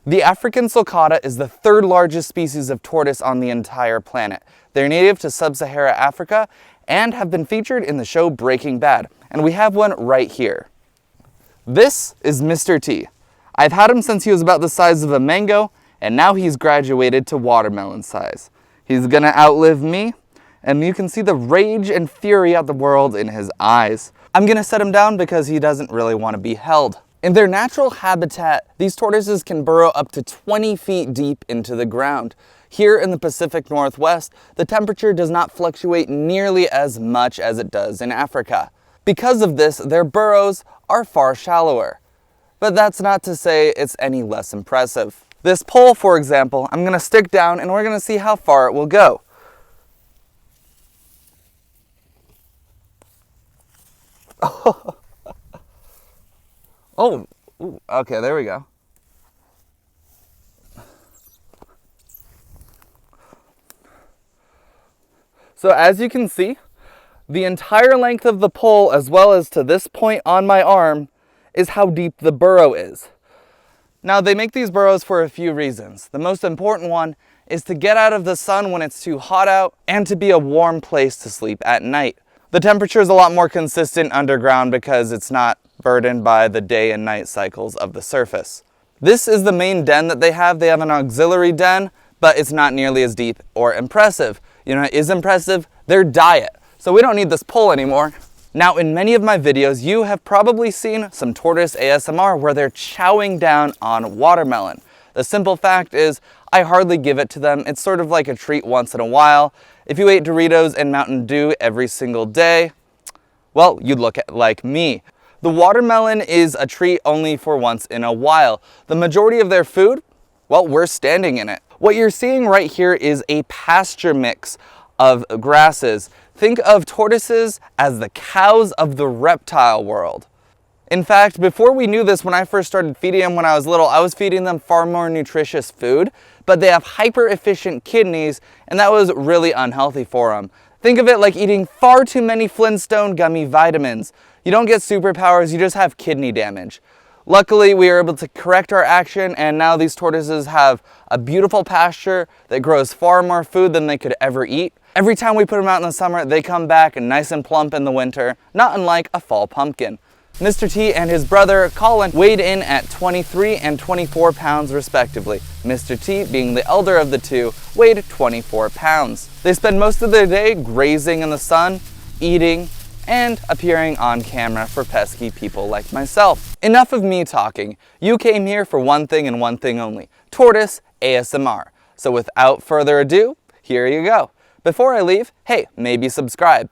The African sulcata is the third largest species of tortoise on the entire planet. They're native to sub-Saharan Africa and have been featured in the show Breaking Bad, and we have one right here. This is Mr. T. I've had him since he was about the size of a mango, and now he's graduated to watermelon size. He's gonna outlive me, and you can see the rage and fury at the world in his eyes. I'm gonna set him down because he doesn't really want to be held. In their natural habitat, these tortoises can burrow up to 20 feet deep into the ground. Here in the Pacific Northwest, the temperature does not fluctuate nearly as much as it does in Africa. Because of this, their burrows are far shallower. But that's not to say it's any less impressive. This pole, for example, I'm gonna stick down and we're gonna see how far it will go. Oh, okay, there we go. So as you can see, the entire length of the pole, as well as to this point on my arm, is how deep the burrow is. Now, they make these burrows for a few reasons. The most important one is to get out of the sun when it's too hot out and to be a warm place to sleep at night. The temperature is a lot more consistent underground because it's not burdened by the day and night cycles of the surface. This is the main den that they have. They have an auxiliary den, but it's not nearly as deep or impressive. You know, it is impressive, their diet. So we don't need this pole anymore. Now, in many of my videos, you have probably seen some tortoise ASMR where they're chowing down on watermelon. The simple fact is, I hardly give it to them. It's sort of like a treat once in a while. If you ate Doritos and Mountain Dew every single day, well, you'd look like me. The watermelon is a treat only for once in a while. The majority of their food, well, we're standing in it. What you're seeing right here is a pasture mix of grasses. Think of tortoises as the cows of the reptile world. In fact, before we knew this, when I first started feeding them when I was little, I was feeding them far more nutritious food, but they have hyper efficient kidneys, and that was really unhealthy for them. Think of it like eating far too many Flintstone gummy vitamins. You don't get superpowers, you just have kidney damage. Luckily, we were able to correct our action, and now these tortoises have a beautiful pasture that grows far more food than they could ever eat. Every time we put them out in the summer, they come back nice and plump in the winter, not unlike a fall pumpkin. Mr. T and his brother, Collin, weighed in at 23 and 24 pounds respectively. Mr. T, being the elder of the two, weighed 24 pounds. They spend most of their day grazing in the sun, eating, and appearing on camera for pesky people like myself. Enough of me talking. You came here for one thing and one thing only: tortoise ASMR. So without further ado, here you go. Before I leave, hey, maybe subscribe.